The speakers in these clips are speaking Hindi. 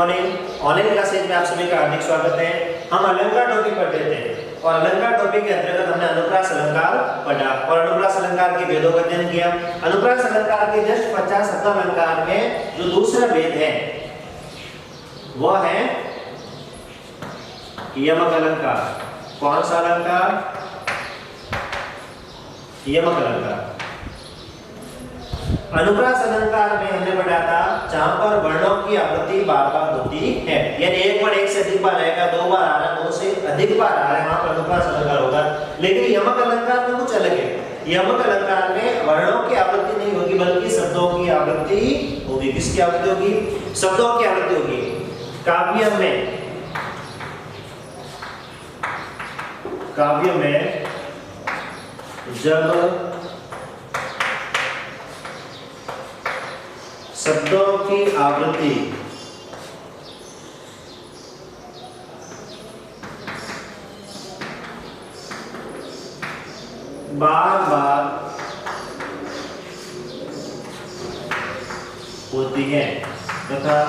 मॉर्निंग। ऑनलाइन क्लासेज में आप सभी का हार्दिक स्वागत है। हम अलंकार टॉपिक पढ़ रहे थे और अलंकार टॉपिक के अंतर्गत हमने अनुप्रास अलंकार पढ़ा और अनुप्रास अलंकार के भेदों का अध्ययन किया। अनुप्रास अलंकार के जस्ट 50-70 अलंकार में जो दूसरा भेद है वह है यमक अलंकार। कौन सा अलंकार? यमक अलंकार। अनुप्रास अलंकार में हमने पढ़ा था जहां पर वर्णों की आवृत्ति बार-बार होती है, यानी एक बार एक से अधिक बार आएगा, दो बार आ रहा है, दो से अधिक बार आ रहा है, वहां पर अनुप्रास अलंकार होगा। लेकिन यमक अलंकार में कुछ अलग है। यमक अलंकार में वर्णों की आवृत्ति नहीं होगी बल्कि शब्दों की आवृत्ति होगी। किसकी आवृत्ति होगी? शब्दों की आवृत्ति होगी। काव्य में जब शब्दों की आवृत्ति बार-बार होती है तथा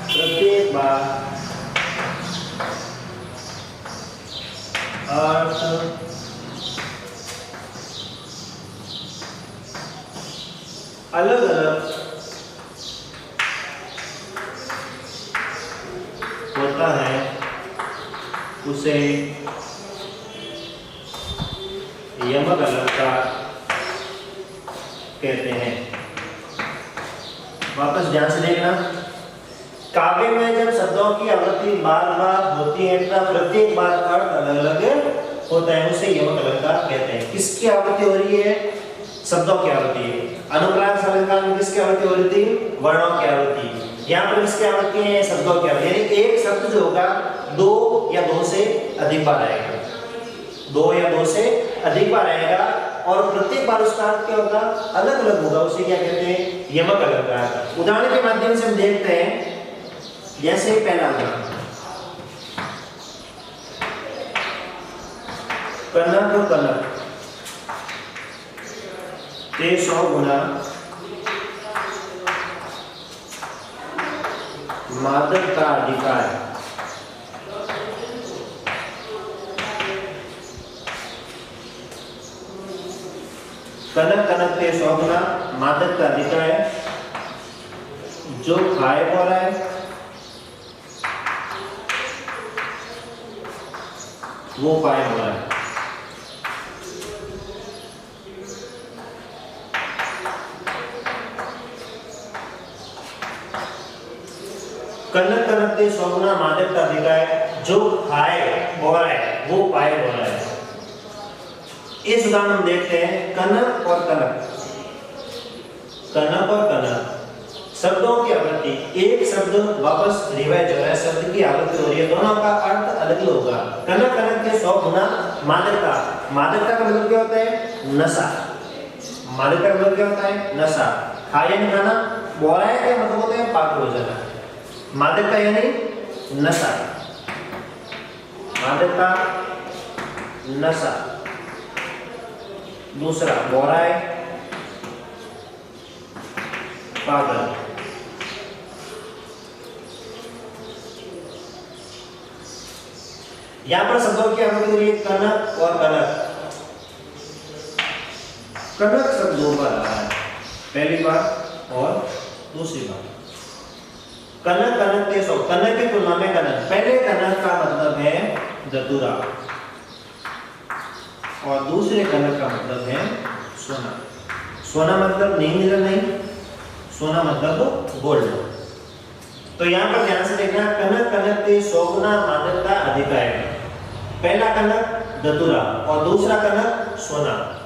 प्रत्येक बार अर्थ अलग-अलग होता है, उसे यमक अलंकार कहते हैं। वापस ध्यान से देखना। काव्य में जब शब्दों की आवृत्ति बार-बार होती है तथा प्रत्येक बार अर्थ अलग-अलग होता है, उसे यमक अलंकार कहते हैं। किसकी आवृत्ति हो रही है? शब्दों की आवृत्ति। अनुप्रास अलंकार में किसकी आवृत्ति हो रही थी? वर्णों की आवृत्ति। यहाँ पर किसकी आवृत्ति है? शब्दों की आवृत्ति। यानी एक शब्द जो होगा दो या दो से अधिक बार आएगा, दो या दो से अधिक बार आएगा और प्रत्येक बार उसका अर्थ क्या होगा? अलग अलग होगा, उसे क्या कहते हैं? यमक अलंकार। उदाहरण के माध्यम से हम देखते हैं, जैसे पहला उदाहरण, कनक कनक ते 100 गुना मादक का अधिकार। कनक कनक ते 100 गुना मादक का अधिकार है। जो खाए हो रहा है वो पाए हो रहा है। कनक कनक ते 100 गुना मादक का अधिकार है। जो खाए हो रहा है वो पाए हो रहा है। इस उदाहरण में देखते हैं कनक और कनक, कनक और कनक शब्दों की आवृत्ति। एक शब्द वापस रिवाइज हो रहा है, शब्द की आवृत्ति हो रही है, दोनों का अर्थ अलग होगा। कनक कनक के 100 गुना मादक का। मादक का मतलब क्या होता है? नशा। मादक का मतलब क्या होता है? नशा। खाया नहीं खाना, बोला है क्या मतलब होता है? पाक हो जाना। मादक का यानी नशा। मादक का नशा। दूसरा बोरा है, पागल। यहां पर शब्दों की आवृत्ति हो रही है कनक और कनक। कनक शब्द दो बार आ रहा है, पहली बार और दूसरी बार। कनक कनक के 100, कनक की तुलना में कनक। पहले कनक का मतलब है धतूरा और दूसरे कनक का मतलब है सोना। सोना मतलब नींद नहीं, सोना मतलब गोल्ड। तो यहाँ पर ध्यान से देखना, कनक कनक के 100 गुना मादक का अधिकार है। पहला कनक धतूरा और दूसरा कनक सोना।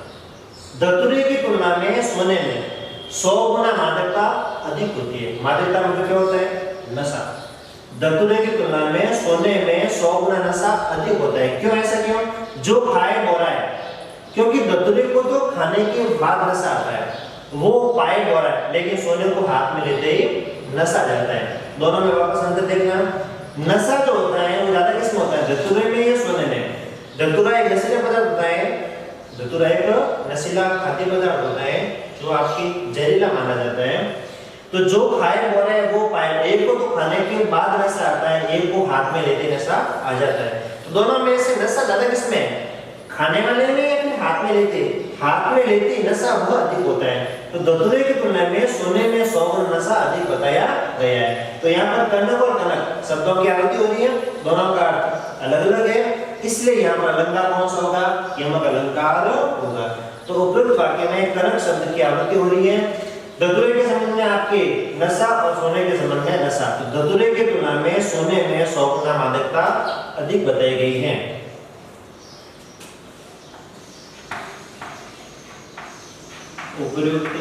धतूरे की तुलना में सोने में 100 गुना मादकता अधिक होती है। मादकता मतलब क्या होता है? नशा। धतूरे की तुलना में सोने में 100 गुना नशा अधिक होता है। क्यों? ऐसा क्यों? जो खाए बोरा है, क्योंकि धतूरे को तो खाने के बाद नशा आता है, वो पाए बोरा है, लेकिन सोने को हाथ में लेते ही नशा जाता है। दोनों में वापस अंतर देखना। नशा जो होता है वो ज्यादा किसमें होता है? धतूरे में या सोने में? धतूरा एक नशीला पदार्थ होता है, धतूरा एक नशीला खाद्य पदार्थ होता है जो आपकी जहरीला माना जाता है। तो जो खाए बोल रहे हैं वो पाए। एक को तो खाने के बाद नशा आता है, एक को हाथ में लेते नशा आ जाता है। तो दोनों में से नशा ज्यादा किसमें है? खाने वाले में या फिर हाथ में लेते? हाथ में लेते नशा वह अधिक होता है। तो धतूरे की तुलना में सोने में 100 गुना नशा अधिक बताया गया है। तो यहाँ पर कनक और कनक शब्दों की आवृत्ति हो रही है, दोनों का अलग अलग है, इसलिए यहाँ पर अलंकार कौन सा होगा? यमक अलंकार होगा। तो उपयुक्त वाक्य में कनक शब्द की आवृत्ति हो रही है। धतूरे के संबंध में आपके नशा और सोने के संबंध में नशा। तो धतूरे की तुलना में सोने में 100 गुना मादकता अधिक बताई गई है। उपयुक्त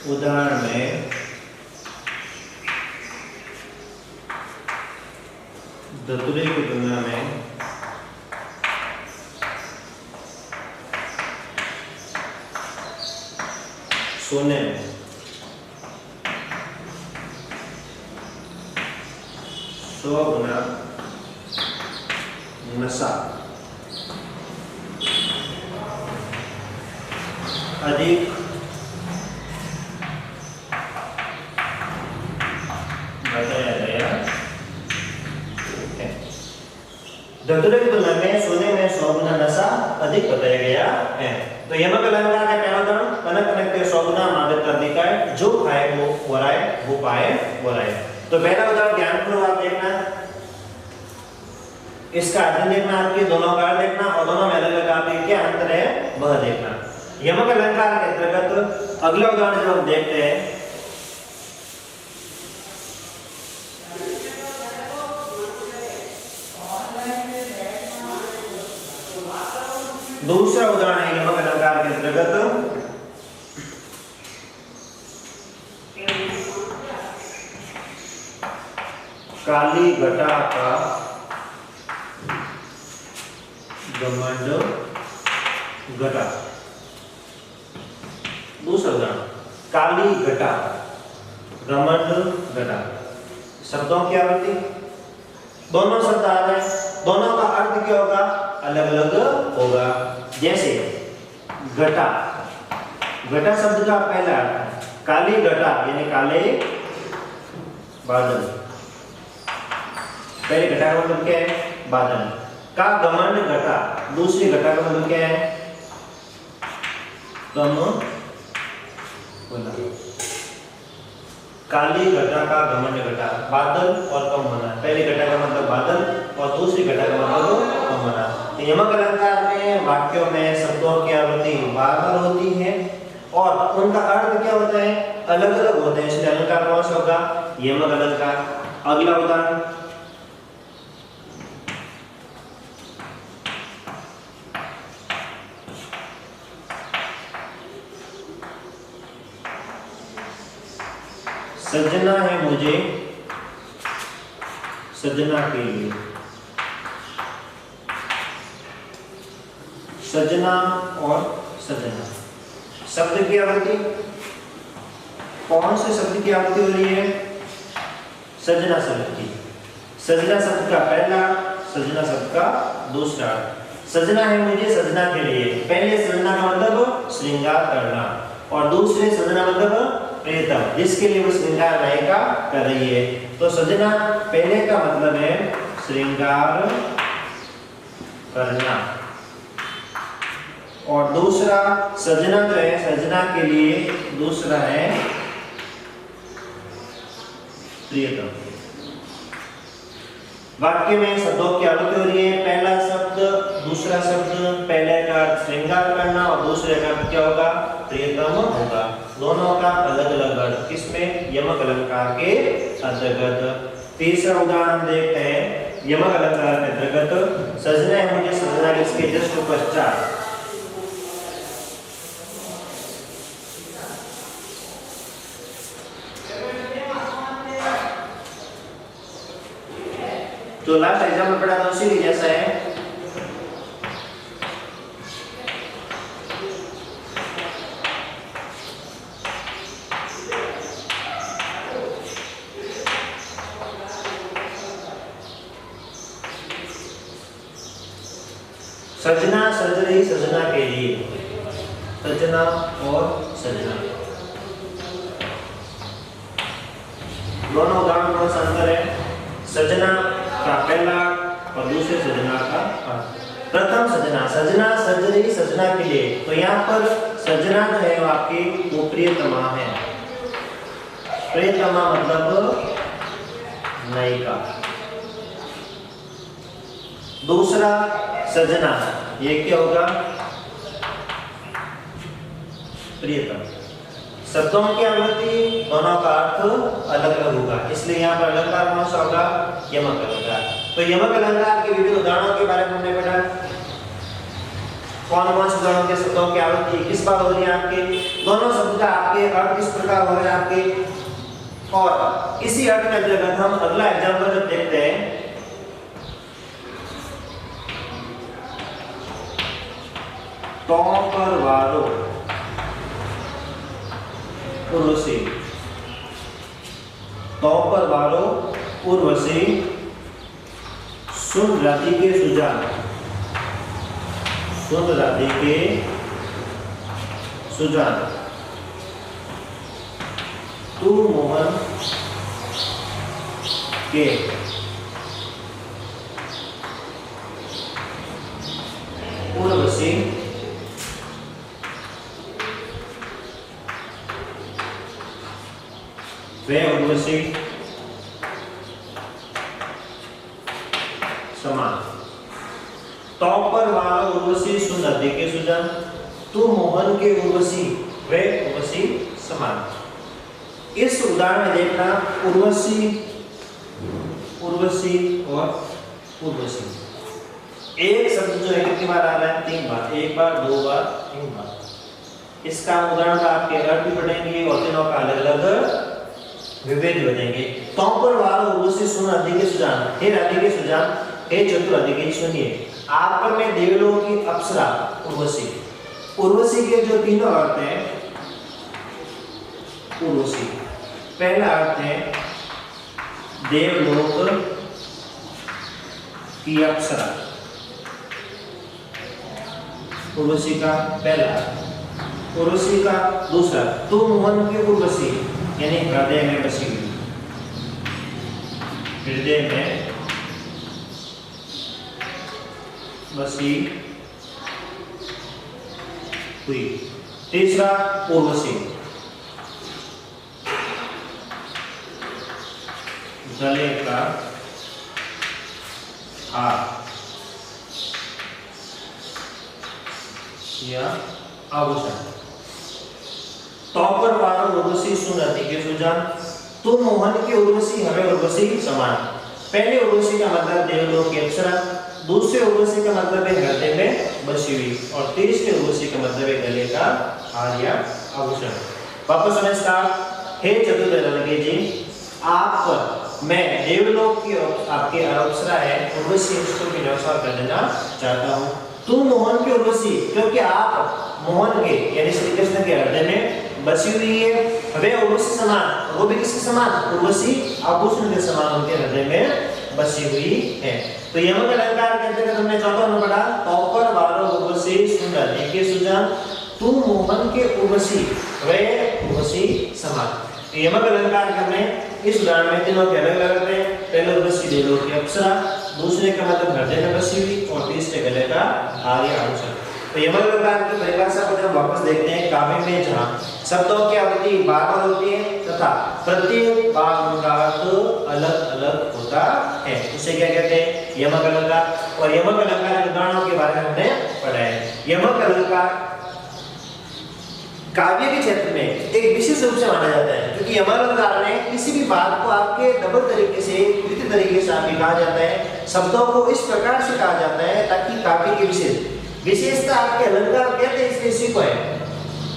उदाहरण में धतूरे की तुलना में सोने में 100 गुना नशा अधिक बताया गया है। धतूरे की तुलना में सोने में 100 गुना नशा अधिक बताया गया है। तो यमक अलंकार का पहला उदाहरण कनक कनक के 100 गुना मादकता अधिक है, जो खाए वो वराए, वो पाए वराए। तो पहला उदाहरण ध्यानपूर्वक आप देखना, इसका अध्ययन देखना, आपके दोनों का देखना और दोनों में अलग अलग आपके क्या अंतर है वह देखना। यमक अलंकार के अंतर्गत अगला उदाहरण जब हम देखते हैं, दूसरा उदाहरण है यमक अलंकार के अंतर्गत काली घटा का घमंड घटा। दूसरा उदाहरण काली घटा घमंड घटा। शब्दों की आवृत्ति, दोनों शब्द आ रहे हैं, दोनों का अर्थ क्या होगा? अलग अलग होगा। जैसे घटा, घटा शब्द का पहला अर्थ काली घटा यानी काले बादल। पहले घटा का मतलब क्या है? बादल। का घमंड घटा, दूसरी घटा का मतलब क्या है? कम होना। काली घटा का घमंड घटा, बादल और कम होना। पहले घटा का मतलब बादल और दूसरी घटा का मतलब कम होना। तो यमक अलंकार में वाक्यों में शब्दों की आवृत्ति बार-बार होती है और उनका अर्थ क्या होता है? अलग अलग होते हैं, इसलिए अलंकार कौन सा होगा? यमक अलंकार। अगला उदाहरण सजना है मुझे सजना के लिए। सजना और सजना शब्द की आवृत्ति, कौन से शब्द की आवृत्ति हो रही है? सजना शब्द की। सजना शब्द का पहला, सजना शब्द का दूसरा। सजना है मुझे सजना के लिए, पहले सजना का मतलब श्रृंगार करना और दूसरे सजना मतलब प्रियतम, जिसके लिए वो श्रृंगार नायिका कर रही है। तो सजना पहले का मतलब है श्रृंगार करना और दूसरा सजना जो है सजना के लिए दूसरा है प्रियतम। वाक्य में शब्दों की आवृत्ति हो रही है, पहला शब्द दूसरा शब्द, पहले का अर्थ श्रृंगार करना और दूसरे का अर्थ क्या होगा? प्रियतम होगा। दोनों का अलग अलग अर्थ किसमें? यमक अलंकार के अंतर्गत। तीसरा उदाहरण देखते हैं यमक अलंकार के अंतर्गत सजना है मुझे सजना, इसके जस्ट पश्चात तो लास्ट एग्जाम्पल पढ़ा था उसी के जैसा है। सजना सज रही सजना के लिए, सजना और सजना, दोनों उदाहरण में अंतर है। सजना का पहला और दूसरे सजना का अर्थ। प्रथम सजना, सजना सज रही सजना के लिए, तो यहाँ पर सजना जो है वो आपकी वो प्रियतमा है। प्रियतमा मतलब नायिका। दूसरा सजना, ये क्या होगा? प्रियतम। शब्दों की आवृत्ति दोनों का अर्थ अलग अलग होगा, इसलिए यहाँ पर अलंकार कौन सा होगा? यमक अलंकार। तो यमक अलंकार के विभिन्न उदाहरणों के बारे में हमने पढ़ा। कौन कौन से उदाहरणों के शब्दों की आवृत्ति किस बार हो रही है आपके, दोनों शब्द का आपके अर्थ किस प्रकार हो रहे हैं आपके। और इसी अर्थ के अंतर्गत हम अगला एग्जाम्पल जब देखते हैं, तो पर वारो उर्वशी, तो पर वारो उर्वशी सुन राधिके सुजान, सुन राधिके सुजान, तू मोहन के उर्वशी वे उर्वशी समान। तो पर वाला उर्वशी सुन राधिके सुजान, तू मोहन के उर्वशी वे उर्वशी समान। इस उदाहरण में देखना उर्वशी, उर्वशी और उर्वशी, एक शब्द जो है कितनी बार आ रहा है? 3 बार, 1 बार 2 बार 3 बार। इसका उदाहरण का आपके अर्थ भी पढ़ेंगे और तीनों का अलग अलग विभेद बनेंगे। तो पर वाला उर्वशी सुन राधिके सुजान, हे राधिके सुजान, हे चतुर राधिके सुनिए। आप पर मैं देवलोक की अप्सरा उर्वशी, उर्वशी के जो तीनों अर्थ हैं उर्वशी। पहला अर्थ है देवलोक की अप्सरा, उर्वशी का पहला। उर्वशी का दूसरा, तू मोहन की उर्वशी, यानी हृदय में बसी हुई, हृदय में बसी हुई। तीसरा उर्वशी, गले का हार या आभूषण। तो पर वाला उर्वशी सुन राधिके सुजान, तू मोहन की उर्वशी हमें उर्वशी समान। पहले उर्वशी का मतलब देवलोक की अप्सरा, दूसरे उर्वशी का मतलब है हृदय में बसी हुई, और तीसरे उर्वशी का मतलब है गले का हार या आभूषण। वापस सुने स्टार्ट। हे चतुर राधिके जी, आप पर मैं देवलोक की आपके अप्सरा है उर्वशी, उसको भी नमस्कार कर देना चाहता हूँ। तू मोहन की उर्वशी, क्योंकि आप मोहन के यानी श्री कृष्ण के हृदय में बसी हुई है। वे उर्वशी समान, वो भी किसके समान? उर्वशी आभूषण के समान उनके हृदय में बसी हुई है। तो यमक अलंकार के अंतर्गत हमने चौथा में पढ़ा, तो पर वाला उर्वशी सुन राधिके सुजान, तू मोहन के उर्वशी वे उर्वशी समान। यमक अलंकार करने इस उदाहरण में तीनों के अलग अलग हैं। पहले उर्वशी देवलोक की अप्सरा, दूसरे का मतलब हृदय में बसी हुई, और तीसरे गले का हार या आभूषण। तो यमक अलंकार की परिभाषा को जब वापस देखते हैं, काव्य में जहाँ शब्दों की आवृत्ति बार-बार होती है तथा प्रत्येक बार उनका अर्थ अलग अलग होता है, उसे क्या कहते हैं? यमक अलंकार। और यमक अलंकार के उदाहरणों के बारे में हमने पढ़ा है। यमक अलंकार काव्य के क्षेत्र में एक विशेष रूप से माना जाता है, क्योंकि यमक अलंकार में किसी भी बात को आपके डबल तरीके से, द्वितीय तरीके से आपके कहा जाता है। शब्दों को इस प्रकार से कहा जाता है ताकि काव्य की विशेषता आपके अलंकार कहते हैं, इसलिए इसी को है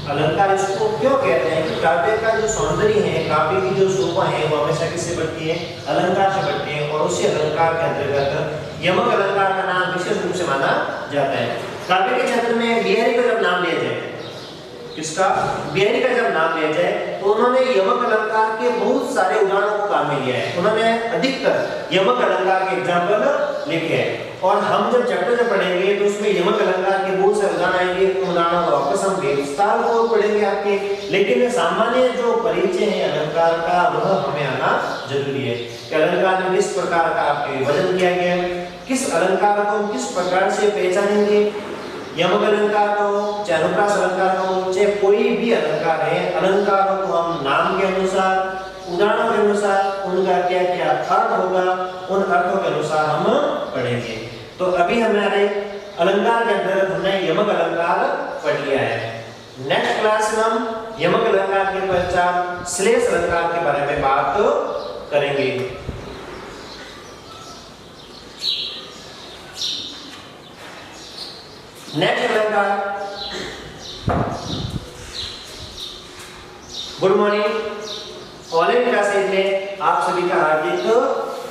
अलंकार। इसको क्यों कहते हैं? कि काव्य का जो सौंदर्य है, काव्य की जो शोभा है, वो हमेशा किससे बढ़ती है? अलंकार से बढ़ती है, और उसी अलंकार के अंतर्गत यमक अलंकार का नाम विशेष रूप से माना जाता है। काव्य के क्षेत्र में बिहारी का जब नाम लिया जाए, किसका? बिहारी का जब नाम लिया जाए, तो उन्होंने यमक अलंकार के बहुत सारे उदाहरणों को काम में लिया है। उन्होंने अधिकतर यमक अलंकार के एग्जाम्पल लिखे हैं। और हम जब चैप्टर जब पढ़ेंगे तो उसमें यमक अलंकार के बहुत से उदाहरण आएंगे, उदाहरणों को वापस हम विस्तार को पढ़ेंगे आपके, लेकिन सामान्य जो परिचय है अलंकार का वह हमें आना जरूरी है कि अलंकार में किस प्रकार का आपके विभाजन किया गया है, किस अलंकार को किस प्रकार से पहचानेंगे, यमक अलंकार का हो चाहे अनुप्रास अलंकार का हो चाहे कोई भी अलंकार है, अलंकारों को हम नाम के अनुसार उदाहरणों के अनुसार उनका क्या क्या अर्थ होगा उन अर्थों के अनुसार हम पढ़ेंगे। तो अभी हमारे अलंकार के अंतर्गत हमने यमक अलंकार पढ़ लिया है। नेक्स्ट क्लास में हम यमक अलंकार के पश्चात श्लेष अलंकार के बारे में बात करेंगे। नेक्स्ट अलंकार, गुड मॉर्निंग, ऑनलाइन क्लासेज में आप सभी का हार्दिक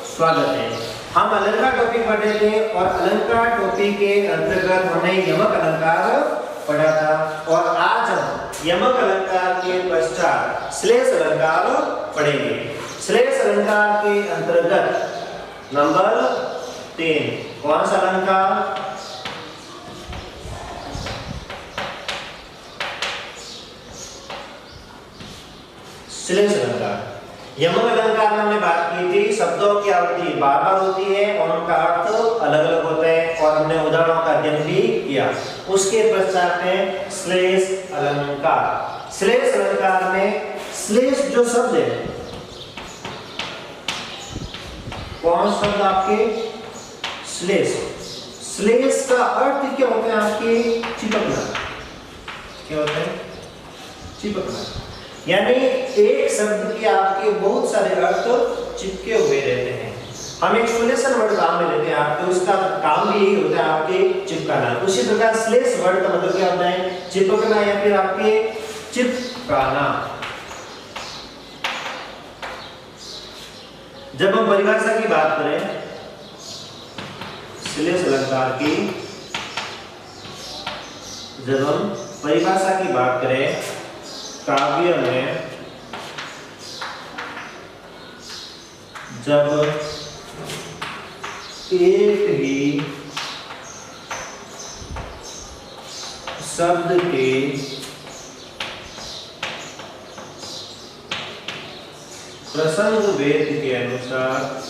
स्वागत है। हम अलंकार टॉपिक पढ़ रहे थे और अलंकार टॉपिक के अंतर्गत हमने यमक अलंकार पढ़ा था और आज हम यमक अलंकार के पश्चात श्लेष अलंकार पढ़ेंगे। श्लेष अलंकार के अंतर्गत नंबर 3 कौन सा अलंकार? श्लेष अलंकार। यमक अलंकार में हमने बात की थी शब्दों की आवृत्ति बार-बार होती है और उनका अर्थ अलग-अलग होता है और हमने उदाहरणों का अध्ययन भी किया। उसके पश्चात है श्लेष अलंकार। श्लेष अलंकार में श्लेष जो शब्द है, कौन शब्द आपके? श्लेष। श्लेष का अर्थ क्या होता है आपके? चिपकना। क्या होता है? चिपकना। यानी एक शब्द के आपके बहुत सारे अर्थ चिपके हुए रहते हैं। हम एक सॉल्यूशन वर्ड काम में लेते हैं आपके, उसका काम भी यही होता है आपके चिपकाना। उसी प्रकार श्लेष वर्ड का मतलब क्या होता है? चिपकना या फिर आपके चिपकाना। जब हम परिभाषा की बात करें श्लेष अलंकार की, जब हम परिभाषा की बात करें काव्य में जब एक ही शब्द के प्रसंग भेद के अनुसार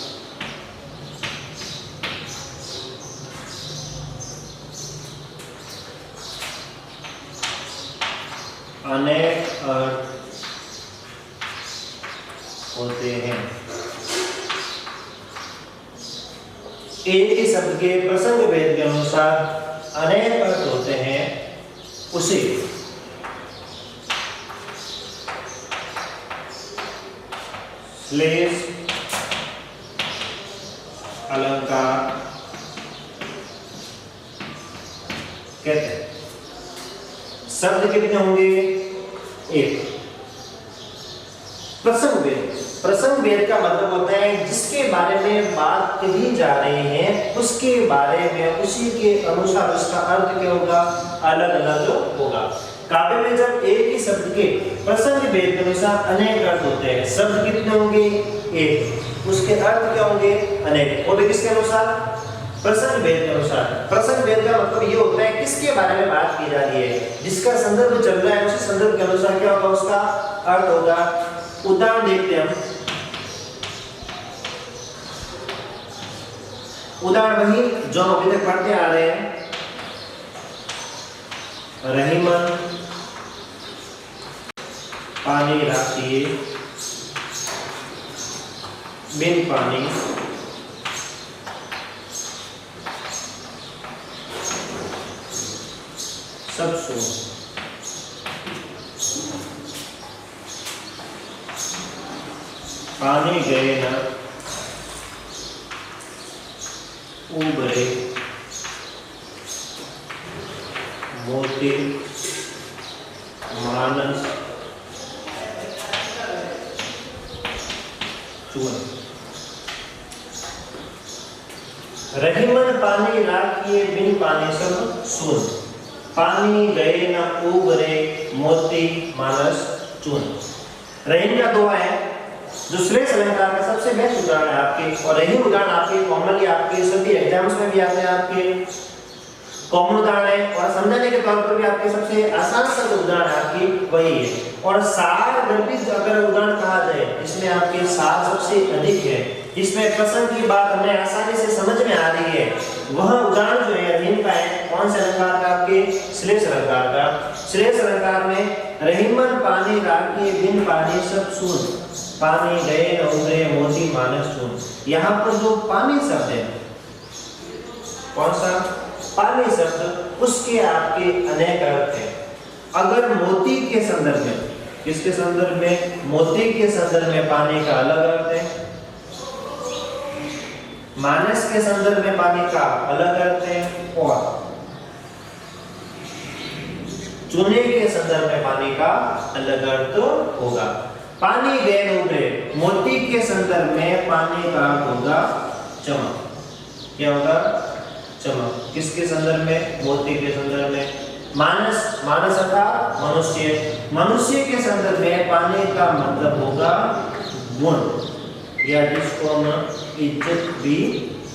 अनेक अर्थ होते हैं। एक ही शब्द के प्रसंग भेद के अनुसार अनेक अर्थ होते हैं, उसे श्लेष अलंकार कहते हैं। शब्द कितने होंगे? एक। प्रसंग भेद। प्रसंग भेद का मतलब होता है जिसके बारे में बात कही जा रही है उसके बारे में उसी के अनुसार उसका अर्थ क्या होगा? अलग अलग होगा। काव्य में जब एक ही शब्द के प्रसंग भेद के अनुसार अनेक अर्थ होते हैं, शब्द कितने होंगे? एक। उसके अर्थ क्या होंगे? अनेक। और किसके अनुसार? प्रसंग भेद के अनुसार। प्रसंग भेद का मतलब ये होता है किसके बारे में बात की जा रही है, जिसका संदर्भ चल रहा है उसी संदर्भ के अनुसार क्या होगा? उसका अर्थ होगा। उदाहरण देखते हैं हम। उदाहरण वही जो हम अभी तक पढ़ते आ रहे हैं। रहीमन पानी राखिए, बिन पानी सब सो। पानी गए न उबरे, मोती मानस चून। रहीमन पानी राखिए, बिन पानी सब सून। पानी गए न उबरे, मोती मानस चून। रहीम का दोहा है जो श्लेष अलंकार का सबसे बेस्ट उदाहरण है आपके, और यही उदाहरण आपके कॉमनली आपके सभी एग्जाम्स में भी आते हैं, आपके कॉमन उदाहरण है, और समझाने के तौर पर भी आपके सबसे आसान सा उदाहरण है आपकी वही है। और सार गर्भित अगर उदाहरण कहा जाए, इसमें आपके सार सबसे अधिक है, इसमें प्रसंग की बात हमें आसानी से समझ में आ रही है। वह उदाहरण जो है अधीन का है कौन से अलंकार का? आपके श्लेष अलंकार का। श्लेष अलंकार में रहीमन पानी राखी बिन पानी सब सून, पानी गए न उबरे मोती मानस चून। यहाँ पर जो पानी शब्द है, कौन सा? पानी शब्द, उसके आपके अनेक अर्थ हैं। अगर मोती के संदर्भ में, किसके संदर्भ में? मोती के संदर्भ में पानी का अलग अर्थ है, मानस के संदर्भ में पानी का अलग अर्थ है, और चूने के संदर्भ में पानी का अलग अर्थ होगा। पानी गए उबरे, मोती के संदर्भ में पानी का होगा चमक। क्या होगा? चमक। किसके संदर्भ में? मोती के संदर्भ में। मानस, मानस अर्थात मनुष्य, मनुष्य के संदर्भ में पानी का मतलब होगा गुण, या जिसको हम इज्जत भी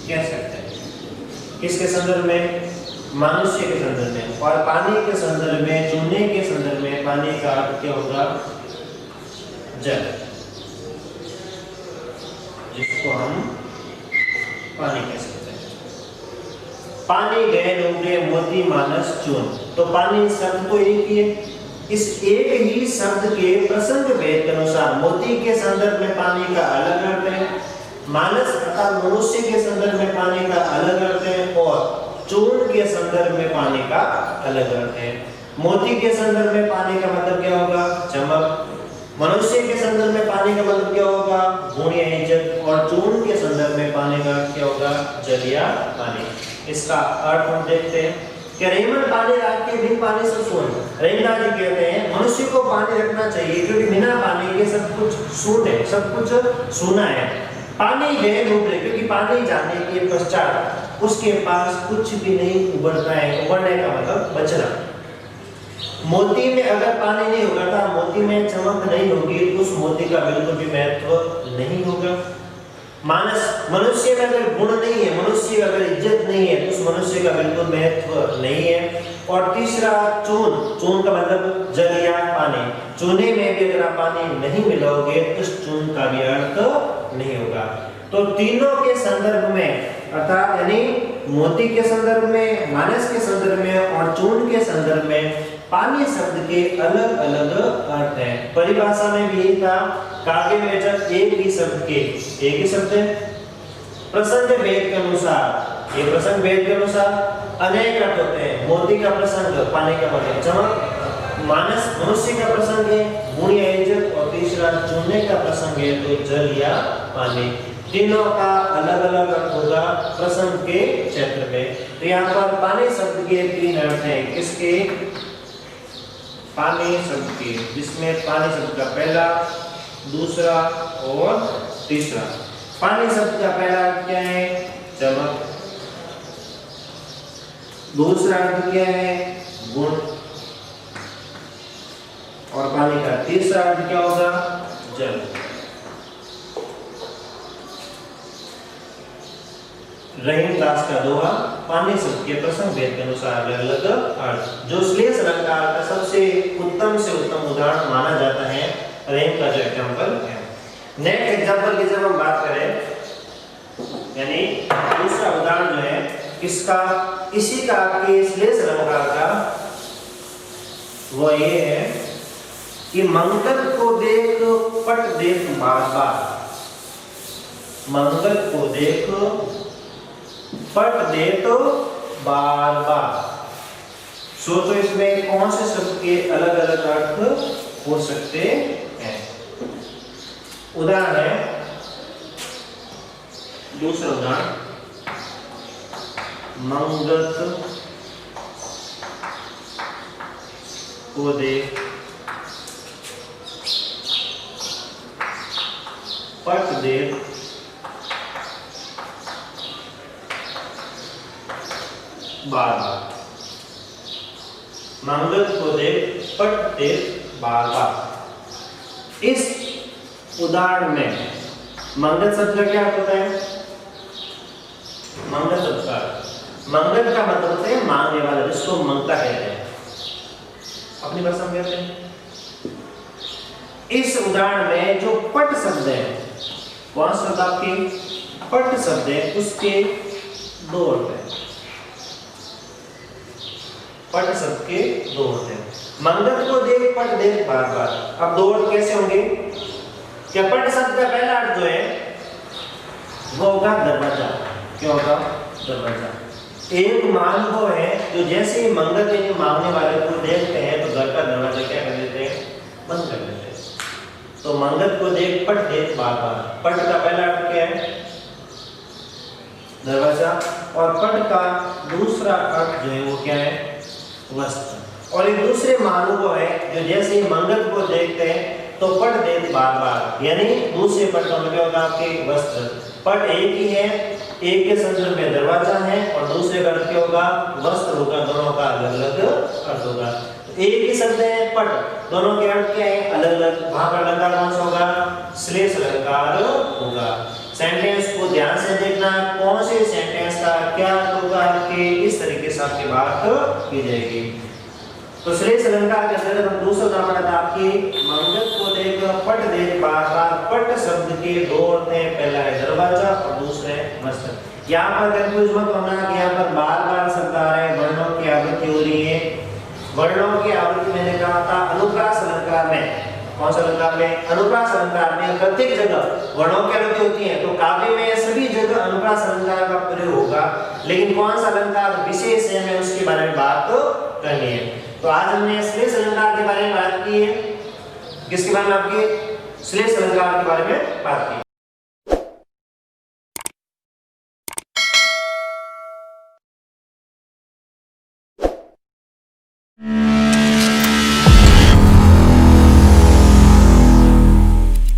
कह सकते हैं। किसके संदर्भ में? मनुष्य के संदर्भ में। और पानी के संदर्भ में, चूने के संदर्भ में पानी का अर्थ क्या होगा? जल, जिसको हम पानी कह सकते हैं। पानी गए उबरे मोती मानस चून, तो पानी शब्द तो एक ही है। इस एक ही शब्द के प्रसंग भेद के अनुसार मोती के संदर्भ में पानी का अलग अर्थ है, मानस अर्थात मनुष्य के संदर्भ में पानी का अलग अर्थ है, और चूर्ण के संदर्भ में पानी का अलग अर्थ है। मोती के संदर्भ में पानी का मतलब क्या होगा? चमक। मनुष्य के संदर्भ में पानी का मतलब क्या होगा? गुण या इज्जत। और चूर्ण के संदर्भ में पानी का अर्थ क्या होगा? जल या पानी। इसका अर्थ हम देखते हैं कि रहीमन पानी राख के बिन पानी सब सून। रहीमदास जी कहते हैं मनुष्य को पानी रखना चाहिए, क्योंकि बिना पानी के सब कुछ सून है, सब कुछ सूना है। पानी गए उबरे, क्योंकि पानी जाने के पश्चात उसके पास कुछ भी नहीं उबरता है। उबरने का मतलब बचना। मोती में अगर पानी नहीं उबरता, मोती में चमक नहीं होगी, उस मोती का बिल्कुल भी महत्व नहीं होगा। मानस, मनुष्य में अगर गुण नहीं है, मनुष्य में अगर इज्जत नहीं है, तो उस मनुष्य का बिल्कुल महत्व नहीं है। और तीसरा चून, चून का मतलब जल या पानी। चूने में भी अगर आप पानी नहीं मिलाओगे तो उस चून का भी अर्थ नहीं होगा। तो तीनों के संदर्भ में, अर्थात यानी मोती के संदर्भ में, मानस के संदर्भ में और चून के संदर्भ में पानी शब्द के अलग अलग अर्थ हैं। परिभाषा में भी यही था, काव्य में जब एक ही शब्द के, एक ही शब्द है, प्रसंग भेद के अनुसार, ये प्रसंग भेद के अनुसार अनेक अर्थ होते हैं। मोती का प्रसंग पानी का मतलब चमक, मानस मनुष्य का प्रसंग है गुण या इज्जत, और तीसरा चूने का प्रसंग है तो जल या पानी। तीनों का अलग अलग अर्थ होगा प्रसंग के क्षेत्र में। तो यहाँ पर पानी शब्द के तीन अर्थ हैं। किसके? पानी शब्द के, जिसमें पानी शब्द का पहला, दूसरा और तीसरा। पानी शब्द का पहला अर्थ क्या है? चमक। दूसरा अर्थ क्या है? गुण। और पानी का तीसरा अर्थ क्या होगा? जल। रहीमदास का दोहा, पानी शब्द के प्रसंग भेद के अनुसार अलग अलग अर्थ। जो श्लेष अलंकार का सबसे उत्तम से उत्तम उदाहरण माना जाता है, रहीम का जो एग्जाम्पल है। नेक्स्ट एग्जाम्पल की जब हम बात करें, यानी दूसरा उदाहरण जो है किसका? इसी का आपके श्लेष अलंकार का, वो ये है कि मंगल को देख पट देख बार बार। मंगल को देख पट दे तो बार बार। सोचो इसमें कौन से शब्द के अलग अलग अर्थ हो सकते हैं। उदाहरण है, दूसरा उदाहरण, मंगत को देख पट देख बार बार। मंगल को देख पट देख बार बार। इस उदाहरण में मंगत शब्द का क्या होता है? मंगत शब्द का मंगत का मतलब है मांगने वाला, जिसको मंगता कहते हैं, अपनी भाषा में कहते हैं। इस उदाहरण में जो पट शब्द है, कौन सा शब्द आपके पट शब्द है, उसके दो अर्थ हैं। पट शब्द के दो अर्थ हैं। मंगत को देख पट देख बार बार। अब दो अर्थ कैसे होंगे? क्या पट शब्द का पहला अर्थ जो है वो होगा दरवाजा। क्या होगा? दरवाजा। एक महानुभव है जो जैसे ही मंगत यानी मांगने वाले को देखते हैं तो घर का दरवाजा क्या कर देते हैं? बंद कर देते हैं। तो मंगत को देख पट देख बार बार। पट का पहला अर्थ क्या है? दरवाजा। और पट का दूसरा अर्थ जो है वो क्या है? वस्त्र। और एक दूसरे महानुभव है जो जैसे ही मंगत को देखते हैं तो पट देख बार बार, यानी दूसरे पट का मतलब क्या होगा? आपके वस्त्र। पट एक ही है, एक के संदर्भ में दरवाजा है और दूसरे का अर्थ क्या होगा? वस्त्र होगा। दोनों का अलग अलग अर्थ होगा। एक ही शब्द है पट, दोनों के अर्थ क्या है? अलग अलग। वहां पर अलंकार कौन सा होगा? श्लेष अलंकार होगा। सेंटेंस को ध्यान से देखना, कौन से सेंटेंस का क्या अर्थ होगा कि इस तरीके से आपकी बात की जाएगी। तो श्लेष अलंकार के अंदर हम दूसरा उदाहरण था आपकी मंगत को देख पट देख बार बार। पट शब्द के दो अर्थ हैं, पहला है दरवाजा और दूसरा है वस्त्र। यहाँ पर कंफ्यूज मत होना कि यहाँ पर बार बार शब्द आ रहे हैं, वर्णों की आवृत्ति हो रही है। वर्णों की आवृत्ति मैंने कहा था अनुप्रास अलंकार में। कौन सा अलंकार में? अनुप्रास अलंकार में प्रत्येक जगह वर्णों की आवृत्ति होती है। तो काव्य में सभी जगह अनुप्रास अलंकार का प्रयोग होगा, लेकिन कौन सा अलंकार विशेष है हमें उसके बारे में बात करनी है। तो आज हमने श्लेष अलंकार के बारे में बात की है। किसके बारे में? आपके श्लेष अलंकार के बारे में बात की।